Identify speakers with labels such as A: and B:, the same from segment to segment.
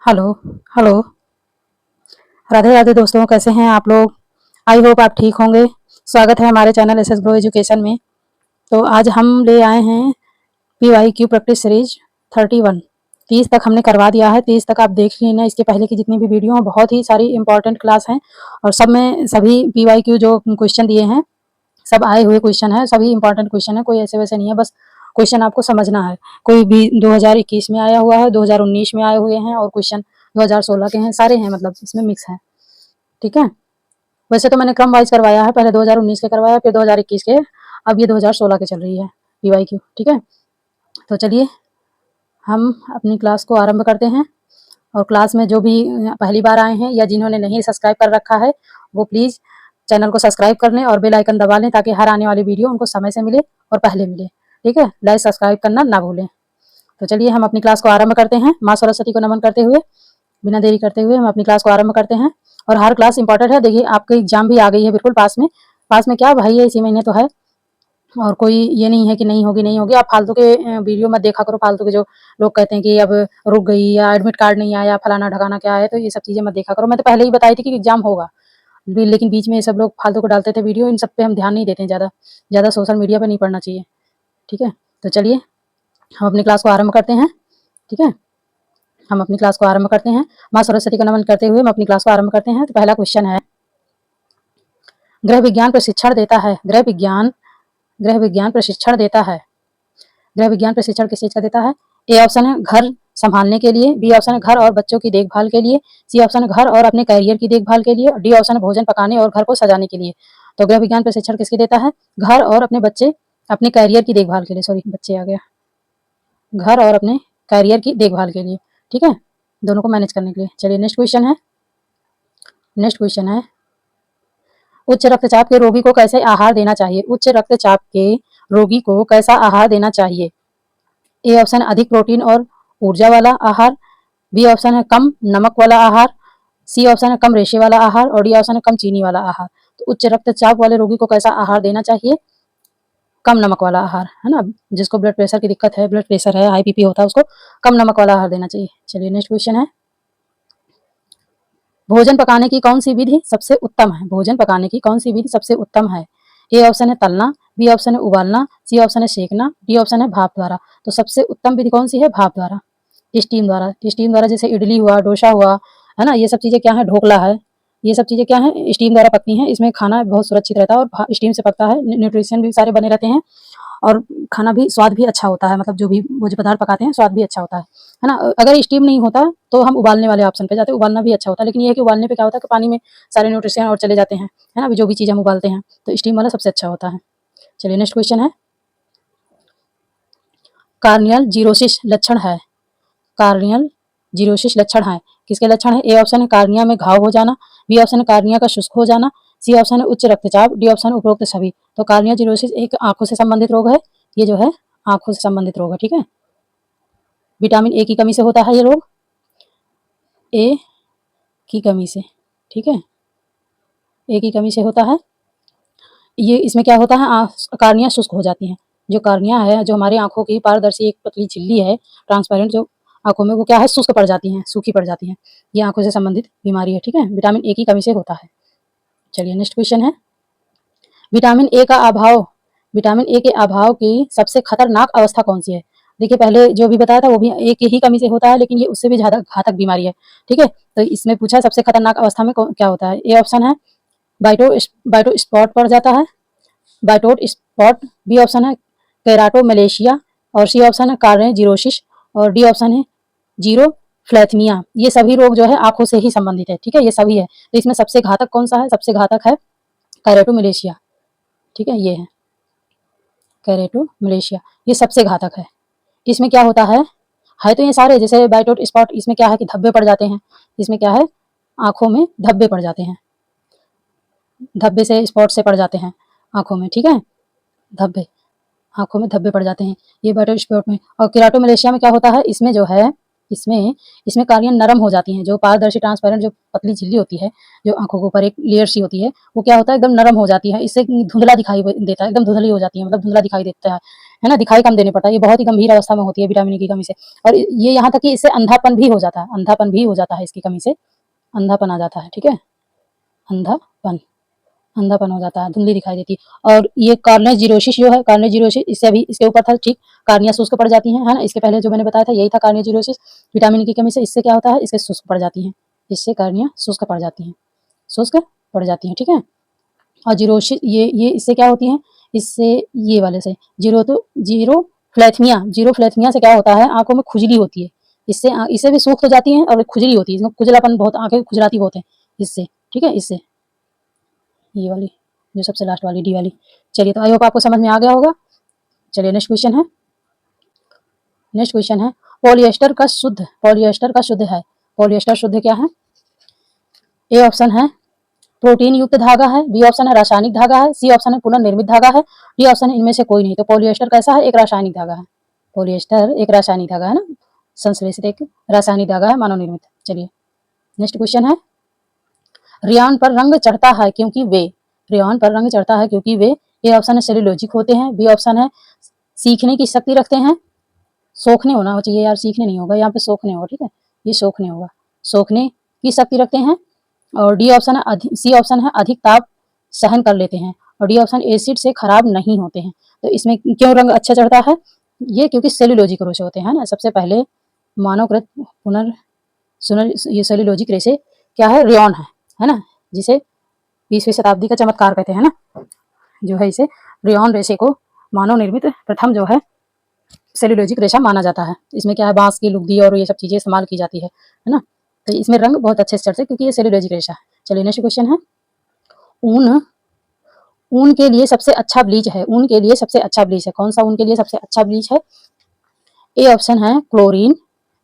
A: Hello. Hello. Radhe Radhe दोस्तों, कैसे हैं आप लोग? आई होप आप ठीक होंगे। स्वागत है हमारे channel S S grow education में। तो आज हम ले आए हैं PYQ प्रैक्टिस सीरीज 31। 30 तक हमने करवा दिया है। 30 तक आप देख लेना। इसके पहले की जितनी भी वीडियो हैं, बहुत ही सारी इंपॉर्टेंट क्लास हैं और सब में सभी PYQ जो क्वेश्चन दिए हैं, सब आए हुए क्वेश्चन है। सभी इंपॉर्टेंट क्वेश्चन है, कोई ऐसे वैसे नहीं है। बस क्वेश्चन आपको समझना है। कोई भी 2021 में आया हुआ है, 2019 में आए हुए हैं और क्वेश्चन 2016 के हैं। सारे हैं, मतलब इसमें मिक्स है। ठीक है। वैसे तो मैंने क्रम वाइज करवाया है, पहले 2019 के करवाया, फिर 2021 के, अब ये 2016 के चल रही है PYQ। ठीक है। तो चलिए हम अपनी क्लास को आरंभ करते हैं। और क्लास में जो भी पहली बार आए हैं या जिन्होंने नहीं सब्सक्राइब कर रखा है, वो प्लीज़ चैनल को सब्सक्राइब कर लें और बेल आइकन दबा लें, ताकि हर आने वाली वीडियो उनको समय से मिले और पहले मिले। ठीक है। लाइक सब्सक्राइब करना ना भूलें। तो चलिए हम अपनी क्लास को आरंभ करते हैं, माँ सरस्वती को नमन करते हुए। बिना देरी करते हुए हम अपनी क्लास को आरंभ करते हैं। और हर क्लास इंपॉर्टेंट है। देखिए, आपके एग्जाम भी आ गई है बिल्कुल पास में। पास में क्या भाई है, इसी महीने तो है। और कोई ये नहीं है कि नहीं होगी नहीं होगी। आप फालतू के वीडियो मत देखा करो। फालतू के जो लोग कहते हैं कि अब रुक गई या एडमिट कार्ड नहीं आया, फलाना ढकाना क्या है, तो ये सब चीज़ें मत देखा करो। मैं तो पहले ही बताई थी कि एग्जाम होगा, लेकिन बीच में ये सब लोग फालतू को डालते थे वीडियो। इन सब पे हम ध्यान नहीं देते हैं ज़्यादा। ज़्यादा सोशल मीडिया पे नहीं पढ़ना चाहिए। ठीक है। तो चलिए हम अपनी क्लास को आरंभ करते हैं। ठीक है। हम अपनी क्लास को आरंभ करते हैं। माँ सरस्वती को नमन करते हुए हम अपनी क्लास को आरंभ करते हैं। तो पहला क्वेश्चन है, गृह विज्ञान प्रशिक्षण देता है। गृह विज्ञान प्रशिक्षण देता है। गृह विज्ञान प्रशिक्षण किस चीज का देता है? ए ऑप्शन है घर संभालने के लिए, बी ऑप्शन है घर और बच्चों की देखभाल के लिए, सी ऑप्शन है घर और अपने करियर की देखभाल के लिए, डी ऑप्शन है भोजन पकाने और घर को सजाने के लिए। तो गृह विज्ञान प्रशिक्षण किसके देता है? घर और अपने करियर की देखभाल के लिए। सॉरी, बच्चे आ गया। घर और अपने करियर की देखभाल के लिए। ठीक है, दोनों को मैनेज करने के लिए। चलिए नेक्स्ट क्वेश्चन है। उच्च रक्तचाप के रोगी को कैसे आहार देना चाहिए? उच्च रक्तचाप के रोगी को कैसा आहार देना चाहिए? ए ऑप्शन है अधिक प्रोटीन और ऊर्जा वाला आहार, बी ऑप्शन है कम नमक वाला आहार, सी ऑप्शन है कम रेशे वाला आहार और डी ऑप्शन है कम चीनी वाला आहार। तो उच्च रक्तचाप वाले रोगी को कैसा आहार देना चाहिए? कम नमक वाला आहार, है ना। जिसको ब्लड प्रेशर की दिक्कत है, ब्लड प्रेशर है, हाई बीपी होता है, उसको कम नमक वाला आहार देना चाहिए। चलिए नेक्स्ट क्वेश्चन है, भोजन पकाने की कौन सी विधि सबसे उत्तम है? भोजन पकाने की कौन सी विधि सबसे उत्तम है? ए ऑप्शन है तलना, बी ऑप्शन है उबालना, सी ऑप्शन है सेकना, डी ऑप्शन है भाप द्वारा। तो सबसे उत्तम विधि कौन सी है? भाप द्वारा, स्टीम द्वारा। स्टीम द्वारा जैसे इडली हुआ, डोसा हुआ, है ना, ये सब चीज़ें क्या है, ढोकला है, ये सब चीज़ें क्या है, स्टीम द्वारा पकती हैं। इसमें खाना बहुत सुरक्षित रहता है और स्टीम से पकता है। न्यूट्रिशन भी सारे बने रहते हैं और खाना भी स्वाद भी अच्छा होता है। मतलब जो भी भोज्य पदार्थ पकाते हैं, स्वाद भी अच्छा होता है ना। अगर स्टीम नहीं होता तो हम उबालने वाले ऑप्शन पे जाते हैं। उबालना भी अच्छा होता है, लेकिन ये है कि उबालने पे क्या होता है कि पानी में सारे न्यूट्रिशन और चले जाते हैं, है ना, जो भी चीज़ हम उबालते हैं। तो स्टीम वाला सबसे अच्छा होता है। चलिए नेक्स्ट क्वेश्चन है, कार्नियल जीरोसिस लक्षण है। कार्नियल जीरोसिस लक्षण है, किसके लक्षण है? ए ऑप्शन है कार्निया में घाव हो जाना, बी ऑप्शन है कार्निया का शुष्क हो जाना, सी ऑप्शन है उच्च रक्तचाप, डी ऑप्शन है उपरोक्त सभी। तो कार्निया जीरोसिस एक आंखों से संबंधित रोग है। ये जो है आंखों से संबंधित रोग है। ठीक है। विटामिन ए की कमी से होता है ये रोग, ए की कमी से। ठीक है, ए की कमी से होता है ये। इसमें क्या होता है, कार्निया शुष्क हो जाती हैं। जो कार्निया है, जो हमारी आंखों की पारदर्शी एक पतली झिल्ली है, ट्रांसपेरेंट, जो आंखों में, वो क्या है, शुष्क पड़ जाती हैं, सूखी पड़ जाती हैं। ये आंखों से संबंधित बीमारी है। ठीक है, विटामिन ए की कमी से होता है। चलिए नेक्स्ट क्वेश्चन है, विटामिन ए का अभाव, विटामिन ए के अभाव की सबसे खतरनाक अवस्था कौन सी है? देखिए, पहले जो भी बताया था वो भी ए की ही कमी से होता है, लेकिन ये उससे भी ज़्यादा घातक बीमारी है। ठीक है, तो इसमें पूछा सबसे खतरनाक अवस्था में क्या होता है? ए ऑप्शन है बाइटो बाइटो स्पॉट पड़ जाता है, बाइटोट स्पॉट, बी ऑप्शन है केराटो मलेशिया और सी ऑप्शन है कार्ने जीरोसिस और डी ऑप्शन है जीरो फ्लैथमिया। ये सभी रोग जो है आंखों से ही संबंधित है। ठीक है, ये सभी है। तो इसमें सबसे घातक कौन सा है? सबसे घातक है कैरेटो मलेशिया। ठीक है, ये है कैरेटो मलेशिया, ये सबसे घातक है। इसमें क्या होता है तो ये सारे, जैसे बाइटोट स्पॉट, इसमें क्या है कि धब्बे पड़ जाते हैं। इसमें क्या है, आंखों में धब्बे पड़ जाते हैं, धब्बे से, स्पॉट से पड़ जाते हैं आंखों में। ठीक है, धब्बे, आंखों में धब्बे पड़ जाते हैं, ये बाइटोट स्पॉट में। और केराटो मलेशिया में क्या होता है, इसमें जो है इसमें इसमें कार्निया नरम हो जाती हैं। जो पारदर्शी ट्रांसपेरेंट जो पतली झिल्ली होती है, जो आँखों के ऊपर एक लेयर सी होती है, वो क्या होता है एकदम नरम हो जाती है। इससे धुंधला दिखाई देता है, एकदम धुंधली हो जाती है, मतलब धुंधला दिखाई देता है ना? दिखाई कम देने पड़ता है। ये बहुत ही गंभीर अवस्था में होती है विटामिन ई की कमी से। और ये यहाँ तक कि इससे अंधापन भी हो जाता है, अंधापन भी हो जाता है इसकी कमी से, अंधापन आ जाता है, ठीक है? अंधापन अंधापन हो जाता है, धुंधली दिखाई देती है। और ये कार्नियोजेरोसिस जो है, कार्नियोजेरोसिस इससे अभी इसके ऊपर था, ठीक, कार्निया शुष्क पड़ जाती हैं, है ना? इसके पहले जो मैंने बताया था यही था कार्नियोजेरोसिस। विटामिन की कमी से इससे क्या होता है, इसके शुष्क पड़ जाती हैं, इससे कार्निया शुष्क पड़ जाती हैं, शुष्क पड़ जाती हैं, ठीक है? और जीरोसिस ये इससे क्या होती है, इससे ये वाले से जीरोफ्लेथमिया से क्या होता है, आंखों में खुजली होती है। इससे भी सूख तो जाती हैं और खुजली होती है, इसमें खुजलापन बहुत, आंखें खुजलाती बहुत है इससे, ठीक है? इससे ये वाली जो सबसे लास्ट वाली डी वाली। चलिए, तो आई होप आपको समझ में आ गया होगा। चलिए नेक्स्ट क्वेश्चन है, पॉलिएस्टर का शुद्ध है। पॉलिएस्टर शुद्ध क्या है? ए ऑप्शन है प्रोटीन युक्त धागा है, बी ऑप्शन है रासायनिक धागा है, सी ऑप्शन है पुनर्निर्मित धागा है, डी ऑप्शन है इनमें से कोई नहीं। तो पॉलिएस्टर कैसा है? एक रासायनिक धागा है। पॉलिएस्टर एक रासायनिक धागा है ना, संश्लेषित एक रासायनिक धागा है, मानव निर्मित। चलिए नेक्स्ट क्वेश्चन है, रेयॉन पर रंग चढ़ता है क्योंकि वे ए ऑप्शन है सेलुलोजिक होते हैं, बी ऑप्शन है सीखने की शक्ति रखते हैं, सोखने होना चाहिए यार, सीखने नहीं होगा यहाँ पे, सोखने होगा, ठीक है? ये सोखने होगा, सोखने की शक्ति रखते हैं। और सी ऑप्शन है अधिक ताप सहन कर लेते हैं, और डी ऑप्शन एसिड से खराब नहीं होते हैं। तो इसमें क्यों रंग अच्छा चढ़ता है? ये क्योंकि सेलुलोजिक रेशे होते हैं ना। सबसे पहले मानवकृत ये सेलुलोजिक रेशे क्या है? रेयॉन है ना, जिसे 20वीं शताब्दी का चमत्कार कहते हैं ना, जो है इसे रेयॉन रेशे को मानव निर्मित प्रथम जो है सेलुलोजिक रेशा माना जाता है। इसमें क्या है, बांस की लुगदी और ये सब चीजें इस्तेमाल की जाती है ना? तो इसमें रंग बहुत अच्छे से चढ़ते क्योंकि ये सेलुलोजिक रेशा है। चलिए नेक्स्ट क्वेश्चन है, ऊन ऊन के लिए सबसे अच्छा ब्लीच है। कौन सा ऊन के लिए सबसे अच्छा ब्लीच है? ए ऑप्शन है क्लोरीन,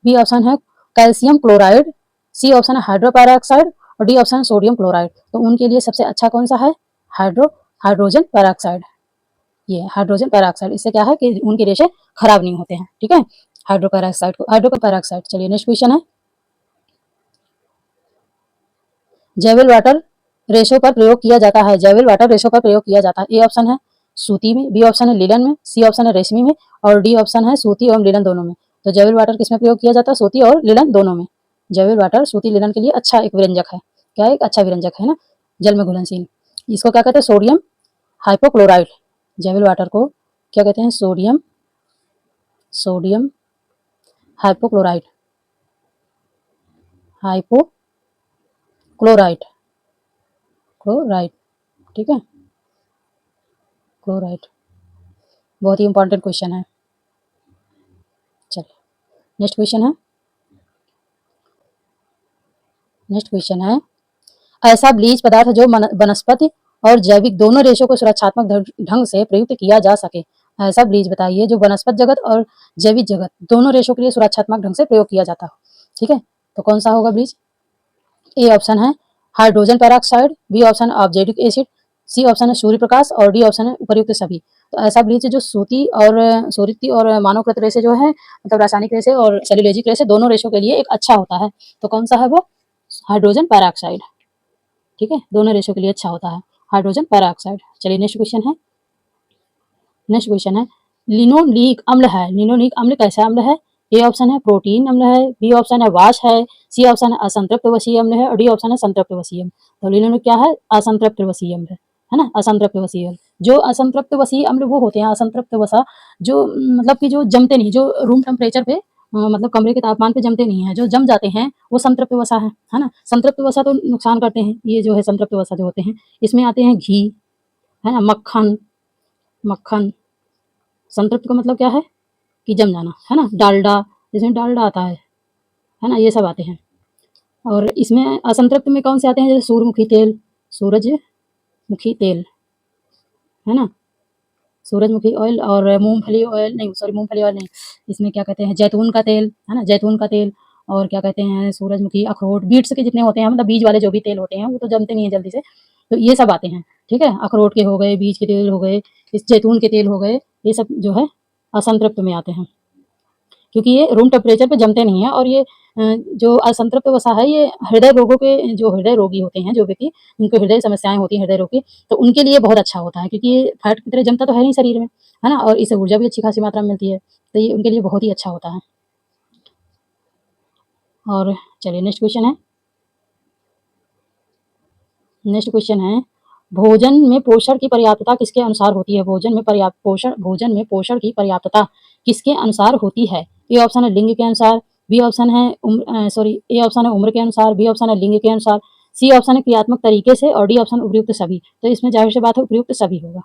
A: बी ऑप्शन है कैल्शियम क्लोराइड, सी ऑप्शन है हाइड्रोपेरोक्साइड, और डी ऑप्शन है सोडियम क्लोराइड। तो ऊन के लिए सबसे अच्छा कौन सा है? Hydrogen peroxide. ये हाइड्रोजन पेरोक्साइड, इससे क्या है कि ऊन के रेशे खराब नहीं होते हैं, ठीक है? हाइड्रोपेरोक्साइड। चलिए नेक्स्ट क्वेश्चन है, जैविल वाटर रेशों पर प्रयोग किया जाता है। ए ऑप्शन है सूती में, बी ऑप्शन है लिनन में, सी ऑप्शन है रेशमी में, और डी ऑप्शन है सूती एवं लिनन दोनों में। तो जैविल वाटर किसमें प्रयोग किया जाता है? सूती और लिनन दोनों में। जैविल वाटर सूती लिनन के लिए अच्छा एक विरंजक है। क्या एक अच्छा विरंजक है ना, जल में घुलनशील। इसको क्या कहते हैं? Sodium hypochloride. जैविल वाटर को क्या कहते हैं? सोडियम हाइपोक्लोराइड, क्लोराइड, ठीक है? क्लोराइड बहुत ही इंपॉर्टेंट क्वेश्चन है। चलिए नेक्स्ट क्वेश्चन है, ऐसा ब्लीच पदार्थ जो वनस्पति और जैविक दोनों रेशों को सुरक्षात्मक ढंग से प्रयुक्त किया जा सके। ऐसा ब्लीच बताइए जो वनस्पत जगत और जैविक जगत दोनों रेशों के लिए सुरक्षात्मक ढंग से प्रयोग किया जाता हो, ठीक है? तो कौन सा होगा ब्लीच? ए ऑप्शन है हाइड्रोजन पेरोक्साइड, बी ऑप्शन ऑब्जेक्टिक एसिड, सी ऑप्शन है सूर्य प्रकाश, और डी ऑप्शन है उपर्युक्त सभी। तो ऐसा ब्लीच जो सूती और मानवकृत रेशे जो है, मतलब रासायनिक रेशे और सेलुलोजिक रेशे दोनों रेशों के लिए एक अच्छा होता है। तो कौन सा है वो? हाइड्रोजन पेरोक्साइड, ठीक है? दोनों रेशों के लिए अच्छा होता है हाइड्रोजन पेरोक्साइड। चलिए नेक्स्ट क्वेश्चन है, लिनोलिक अम्ल कैसा अम्ल है? ए ऑप्शन है प्रोटीन अम्ल है, बी ऑप्शन है वाश है, सी ऑप्शन है असंतृप्त वसीय अम्ल है, और डी ऑप्शन है संतृप्त वसीय अम्ल। तो लिनोलिक क्या है? असंतृप्त वसीय अम्ल है ना, असंतृप्त वसीय अम्ल। जो असंतृप्त वसीय अम्ल वो होते हैं, असंतृप्त वसा जो मतलब कि जो जमते नहीं, जो रूम टेम्परेचर पे मतलब कमरे के तापमान पे जमते नहीं है, जो जम जाते हैं वो संतृप्त वसा है ना। संतृप्त वसा तो नुकसान करते हैं, ये जो है संतृप्त वसा जो होते हैं, इसमें आते हैं घी, है ना, मक्खन। संतृप्त का मतलब क्या है कि जम जाना, है ना। डालडा, जिसमें डालडा आता है ना, ये सब आते हैं। और इसमें असंतृप्त में कौन से आते हैं? जैसे सूरजमुखी तेल, है ना, सूरजमुखी ऑयल, और मूंगफली ऑयल नहीं, सॉरी मूंगफली ऑयल नहीं, इसमें क्या कहते हैं, जैतून का तेल, है ना, जैतून का तेल। और क्या कहते हैं, सूरजमुखी, अखरोट, बीट्स के जितने होते हैं, मतलब बीज वाले जो भी तेल होते हैं वो तो जमते नहीं है जल्दी से, तो ये सब आते हैं, ठीक है। अखरोट के हो गए, बीज के तेल हो गए, इस जैतून के तेल हो गए, ये सब जो है असंतृप्त में आते हैं। क्योंकि ये रूम टेम्परेचर पे जमते नहीं है। और ये जो असंतृप्त वसा है ये हृदय रोगों के, जो हृदय रोगी होते हैं, जो व्यक्ति जिनको हृदय समस्याएं होती हैं, हृदय रोग की, तो उनके लिए बहुत अच्छा होता है, क्योंकि ये फैट की तरह जमता तो है नहीं शरीर में, है ना, और इससे ऊर्जा भी अच्छी खासी मात्रा में मिलती है, तो ये उनके लिए बहुत ही अच्छा होता है। और चलिए नेक्स्ट क्वेश्चन है। नेक्स्ट क्वेश्चन है, भोजन में पोषण की पर्याप्तता किसके अनुसार होती है? भोजन में पोषण की पर्याप्तता किसके अनुसार होती है? ए ऑप्शन है लिंग के अनुसार, बी ऑप्शन है ए ऑप्शन है उम्र के अनुसार, बी ऑप्शन है लिंग के अनुसार, सी ऑप्शन है क्रियात्मक तरीके से, और डी ऑप्शन उपयुक्त सभी। तो इसमें जाहिर सी बात है उपयुक्त सभी होगा,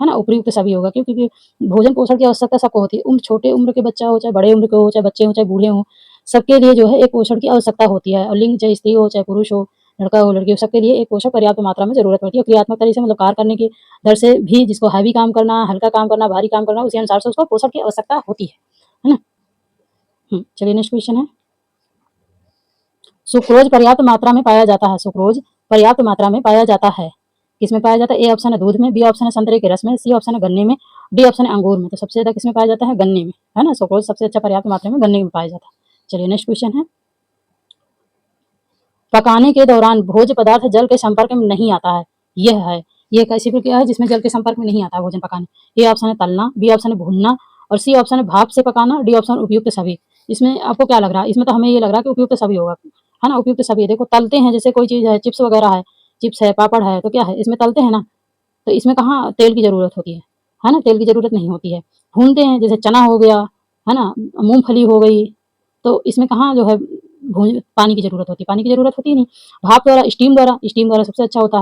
A: है ना, उपयुक्त सभी होगा, क्योंकि भोजन पोषण की आवश्यकता सबको होती है। छोटे उम्र के बच्चा हो, चाहे बड़े उम्र के हो, चाहे बच्चे हो, चाहे बूढ़े हो, सबके लिए जो है एक पोषण की आवश्यकता होती है। और लिंग चाहे स्त्री हो, चाहे पुरुष हो, लड़का हो, लड़की हो, सबके लिए एक पोषण पर्याप्त मात्रा में जरूरत पड़ती है। क्रियात्मक तरीके से मतलब कार्य करने की दर से भी, जिसको हैवी काम करना, हल्का काम करना, भारी काम करना, उसी अनुसार से उसको पोषण की आवश्यकता होती है ना। चलिए नेक्स्ट क्वेश्चन है, सुक्रोज पर्याप्त मात्रा में पाया जाता है। सुक्रोज पर्याप्त मात्रा में पाया जाता है, किसमें पाया जाता है? ए ऑप्शन है दूध में, बी ऑप्शन है संतरे के रस में, सी ऑप्शन है गन्ने में, डी ऑप्शन है अंगूर में। तो सबसे ज्यादा किसमें पाया जाता है? गन्ने में, है ना। सुक्रोज सबसे अच्छा पर्याप्त मात्रा में गन्ने में पाया जाता है। चलिए नेक्स्ट क्वेश्चन है, पकाने के दौरान भोज्य पदार्थ जल के संपर्क में नहीं आता है। यह है, ये एक ऐसी प्रक्रिया है जिसमें जल के संपर्क में नहीं आता है भोजन पकाने। ए ऑप्शन है तलना, बी ऑप्शन है भूनना, और सी ऑप्शन है भाप से पकाना, डी ऑप्शन उपयुक्त सभी। इसमें आपको क्या लग रहा है? इसमें तो हमें ये लग रहा है कि उपयुक्त सभी होगा, है ना, उपयुक्त सभी। देखो तलते हैं, जैसे कोई चीज है, चिप्स वगैरह है, चिप्स है, पापड़ है, तो क्या है, इसमें तलते हैं ना, तो इसमें कहाँ तेल की जरूरत होती है ना, तेल की जरूरत नहीं होती है। भूनते हैं, जैसे चना हो गया, है ना, मूंगफली हो गई, तो इसमें कहाँ जो है पानी की जरूरत होती है, पानी की जरूरत होती ही नहीं। भाप द्वारा, स्टीम द्वारा सबसे अच्छा होता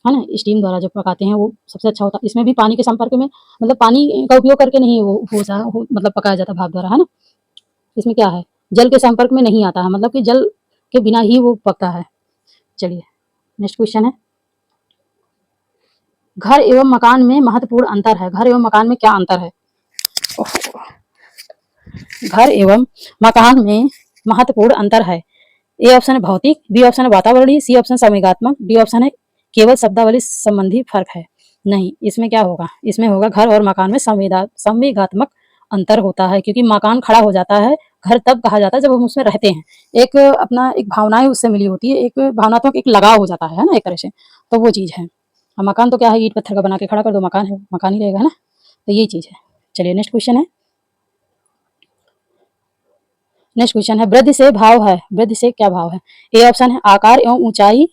A: है ना, स्टीम द्वारा जब पकाते हैं वो सबसे अच्छा होता है। इसमें भी पानी के संपर्क में, मतलब पानी का उपयोग करके नहीं वो मतलब पकाया जाता है भाप द्वारा, है ना। इसमें क्या है, जल के संपर्क में नहीं आता है, मतलब कि जल के बिना ही वो पकता है। चलिए नेक्स्ट क्वेश्चन है, घर एवं मकान में महत्वपूर्ण अंतर है। घर एवं मकान में क्या अंतर है? घर एवं मकान में महत्वपूर्ण अंतर है। ए ऑप्शन है भौतिक, बी ऑप्शन है वातावरणीय, सी ऑप्शन संवेगात्मक, डी ऑप्शन है केवल शब्दावली संबंधी फर्क है। नहीं, इसमें क्या होगा, इसमें होगा घर और मकान में संवेगात्मक अंतर होता है, क्योंकि मकान खड़ा हो जाता है, घर तब कहा जाता है जब हम उसमें रहते हैं। एक अपना एक भावनाएं उससे मिली होती है, एक भावनात्मक एक लगाव हो जाता है ना, एक तरह से, तो वो चीज है। मकान तो क्या है, ईट पत्थर का बना के खड़ा कर दो, मकान है, मकान ही रहेगा, है ना, तो ये चीज है। चलिए नेक्स्ट क्वेश्चन है, नेक्स्ट क्वेश्चन है, वृद्धि से भाव है। वृद्धि से क्या भाव है? ए ऑप्शन है आकार एवं ऊंचाई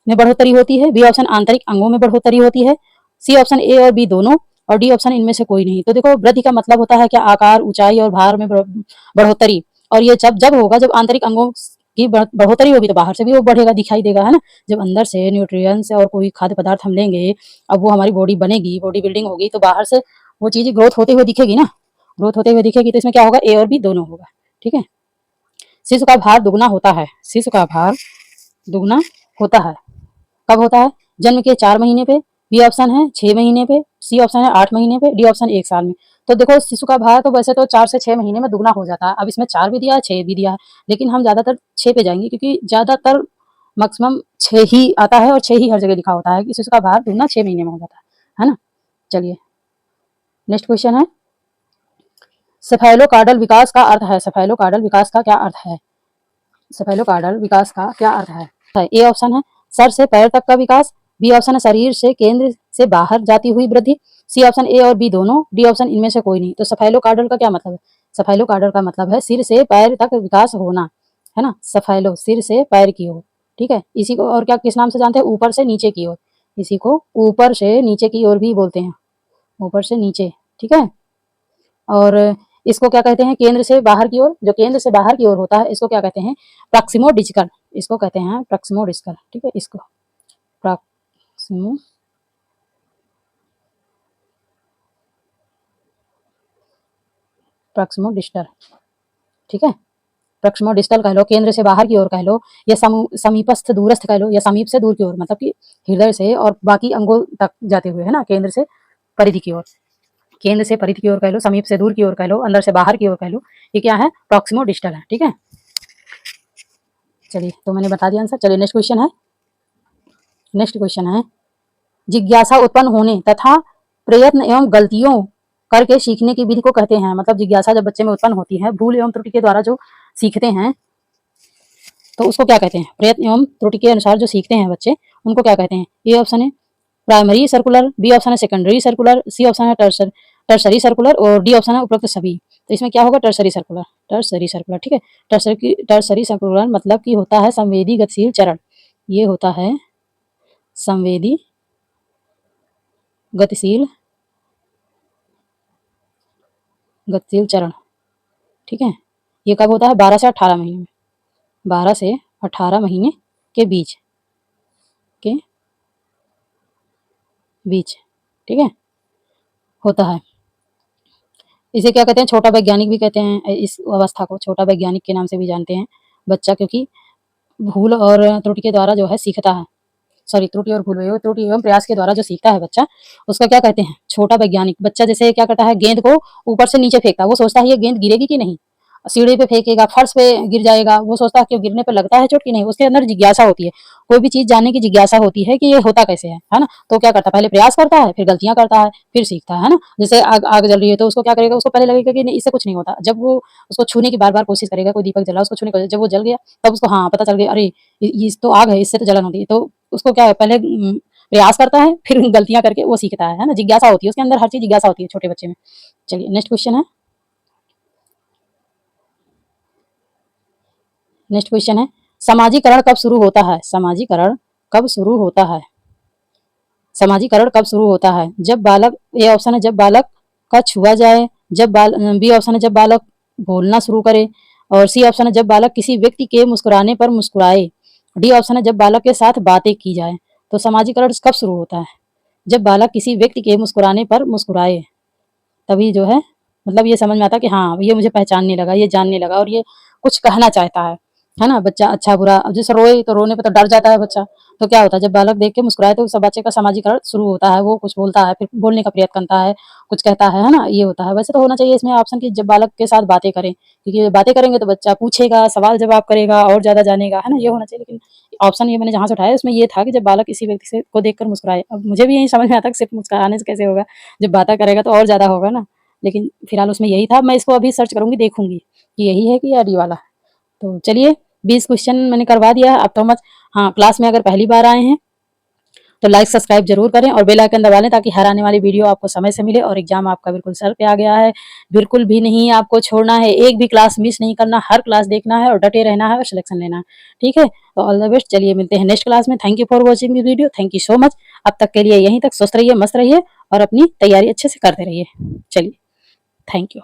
A: में बढ़ोतरी होती है, बी ऑप्शन आंतरिक अंगों में बढ़ोतरी होती है, सी ऑप्शन ए और बी दोनों, और डी ऑप्शन इनमें से कोई नहीं। तो देखो वृद्धि का मतलब होता है क्या, आकार, ऊंचाई और भार में बढ़ोतरी, और ये जब जब होगा, जब आंतरिक अंगों की बढ़ोतरी होगी, तो बाहर से भी वो बढ़ेगा, दिखाई देगा, है ना। जब अंदर से न्यूट्रिएंट्स और कोई खाद्य पदार्थ हम लेंगे, अब वो हमारी बॉडी बनेगी, बॉडी बिल्डिंग होगी, तो बाहर से वो चीज ग्रोथ होते हुए दिखेगी ना, ग्रोथ होते हुए दिखेगी, तो इसमें क्या होगा, ए और बी दोनों होगा। ठीक है, शिशु का भार दुगना होता है। शिशु का भार दुगना होता है, कब होता है? जन्म के 4 महीने पे, बी ऑप्शन है 6 महीने पे, सी ऑप्शन है 8 महीने पे, डी ऑप्शन 1 साल में। तो देखो शिशु का भार तो वैसे तो 4 से 6 महीने में दुगना हो जाता है। अब इसमें 4 भी दिया है, 6 भी दिया है, लेकिन हम ज्यादातर 6 पे जाएंगे, क्योंकि ज्यादातर मैक्सिमम 6 ही आता है, और 6 ही हर जगह लिखा होता है कि शिशु का भार दुगना 6 महीने में हो जाता है ना। चलिए नेक्स्ट क्वेश्चन है, सेफेलोकार्डल विकास का अर्थ है। सेफेलोकार्डल विकास का क्या अर्थ है? सेफेलोकार्डल विकास का क्या अर्थ है? ए ऑप्शन है सर से पैर तक का विकास, बी ऑप्शन है शरीर से केंद्र से बाहर जाती हुई वृद्धि, सी ऑप्शन ए और बी दोनों, डी ऑप्शन इनमें से कोई नहीं। तो सेफेलोकार्डल का क्या मतलब है? सेफेलोकार्डल का मतलब है सिर से पैर तक विकास होना, है ना। सेफेलो सिर से पैर की ओर, ठीक है। इसी को और क्या किस नाम से जानते हैं? ऊपर से नीचे की ओर, इसी को ऊपर से नीचे की ओर भी बोलते हैं, ऊपर से नीचे, ठीक है। और इसको क्या कहते हैं? केंद्र से बाहर की ओर, जो केंद्र से बाहर की ओर होता है, इसको क्या कहते हैं? प्रॉक्सिमोडिस्कल, इसको कहते हैं प्रॉक्सिमोडिस्कल, ठीक है। इसको प्रॉक्सिमो प्रॉक्सिमोडिस्टल, ठीक है। प्रॉक्सिमोडिस्टल कह लो, केंद्र से बाहर की ओर कह लो, या समीपस्थ दूरस्थ कह लो, या समीप से दूर की ओर, मतलब कि हृदय से और बाकी अंगों तक जाते हुए, है ना, केंद्र से परिधि की ओर, केंद्र से परिधि की ओर कह लो, समीप से दूर की ओर कह लो, अंदर से बाहर की ओर कह लो, ये क्या है? प्रॉक्सिमोडिस्टल है, ठीक है। चलिए तो मैंने बता दिया आंसर। चलिए नेक्स्ट क्वेश्चन है, नेक्स्ट क्वेश्चन है, जिज्ञासा उत्पन्न होने तथा प्रयत्न एवं गलतियों करके सीखने की विधि को कहते हैं। मतलब जिज्ञासा जब बच्चे में उत्पन्न होती है, भूल एवं त्रुटि के द्वारा जो सीखते हैं तो उसको क्या कहते हैं? प्रयत्न एवं त्रुटि के अनुसार जो सीखते हैं बच्चे, उनको क्या कहते हैं? ए ऑप्शन है प्राइमरी सर्कुलर, बी ऑप्शन है सेकेंडरी सर्कुलर, सी ऑप्शन है टर्सरी सर्कुलर और डी ऑप्शन है उपरोक्त सभी। तो इसमें क्या होगा? टर्सरी सर्कुलर, टर्सरी सर्कुलर, ठीक है। टर्सरी सर्कुलर मतलब कि होता है संवेदी गतिशील चरण। ये होता है संवेदी गतिशील चरण, ठीक है। ये कब होता है? 12 से 18 महीने में, 12 से 18 महीने के बीच ठीक है, होता है। इसे क्या कहते हैं? छोटा वैज्ञानिक भी कहते हैं। इस अवस्था को छोटा वैज्ञानिक के नाम से भी जानते हैं बच्चा, क्योंकि भूल और त्रुटि के द्वारा जो है सीखता है। सॉरी, त्रुटि और भूल, त्रुटि एवं प्रयास के द्वारा जो सीखता है बच्चा, उसका क्या कहते हैं? छोटा वैज्ञानिक। बच्चा जैसे क्या करता है? गेंद को ऊपर से नीचे फेंकता है, वो सोचता है ये गेंद गिरेगी कि नहीं, सीढ़ी पे फेंकेगा, फर्श पे गिर जाएगा, वो सोचता है कि गिरने पे लगता है चोट कि नहीं। उसके अंदर जिज्ञासा होती है, कोई भी चीज जानने की जिज्ञासा होती है कि ये होता कैसे है ना। तो क्या करता है? पहले प्रयास करता है, फिर गलतियां करता है, फिर सीखता है ना। जैसे आग आग जल रही है तो उसको क्या करेगा? उसको पहले लगेगा कि नहीं, इससे कुछ नहीं होता। जब वो उसको छूने की बार बार कोशिश करेगा, कोई दीपक जला, उसको छूने की, जब वो जल गया तब उसको हाँ पता चल गया, अरे ये तो आग है, इससे तो जलन होती है। तो उसको क्या है? पहले प्रयास करता है, फिर गलतियां करके वो सीखता है ना। जिज्ञासा होती है उसके अंदर, हर चीज जिज्ञासा होती है छोटे बच्चे में। चलिए नेक्स्ट क्वेश्चन है। नेक्स्ट क्वेश्चन है, समाजीकरण कब शुरू होता है? समाजीकरण कब शुरू होता है? समाजीकरण कब शुरू होता है? जब बालक, ए ऑप्शन है जब बालक का छुआ जाए, बी ऑप्शन है जब बालक बोलना शुरू करे, और सी ऑप्शन है जब बालक किसी व्यक्ति के मुस्कुराने पर मुस्कुराए, डी ऑप्शन है जब बालक के साथ बातें की जाए। तो समाजीकरण कब शुरू होता है? जब बालक किसी व्यक्ति के मुस्कुराने पर मुस्कुराए, तभी जो है मतलब ये समझ में आता है कि हाँ ये मुझे पहचानने लगा, ये जानने लगा और ये कुछ कहना चाहता है ना। बच्चा अच्छा बुरा, अब जैसे रोए तो रोने पे तो डर जाता है बच्चा, तो क्या होता है? जब बालक देख के मुस्कुराए तो सब बच्चे का सामाजिकरण शुरू होता है, वो कुछ बोलता है, फिर बोलने का प्रयत्न करता है, कुछ कहता है ना। ये होता है। वैसे तो होना चाहिए इसमें ऑप्शन की जब बालक के साथ बातें करें, क्योंकि बातें करेंगे तो बच्चा पूछेगा, सवाल जवाब करेगा और ज्यादा जानेगा, है ना। ये होना चाहिए। लेकिन ऑप्शन ये मैंने जहाँ से उठाया इसमें ये था कि जब बालक किसी व्यक्ति से को देखकर मुस्कुराए। अब मुझे भी यही समझ में आता है कि सिर्फ मुस्कुराने से कैसे होगा, जब बातें करेगा तो और ज्यादा होगा ना। लेकिन फिलहाल उसमें यही था। मैं इसको अभी सर्च करूंगी, देखूंगी कि यही है कि या डी वाला। तो चलिए 20 क्वेश्चन मैंने करवा दिया है। अब तो मत, हाँ क्लास में अगर पहली बार आए हैं तो लाइक सब्सक्राइब जरूर करें और बेल आइकन दबा लें, ताकि हर आने वाली वीडियो आपको समय से मिले। और एग्जाम आपका बिल्कुल सर पे आ गया है, बिल्कुल भी नहीं आपको छोड़ना है, एक भी क्लास मिस नहीं करना, हर क्लास देखना है और डटे रहना है और सिलेक्शन लेना है। ठीक है, तो ऑल द बेस्ट। चलिए मिलते हैं नेक्स्ट क्लास में। Thank you for watching this video, thank you so much. अब तक के लिए यहीं तक। स्वस्थ रहिए, मस्त रहिए और अपनी तैयारी अच्छे से करते रहिए। चलिए, थैंक यू।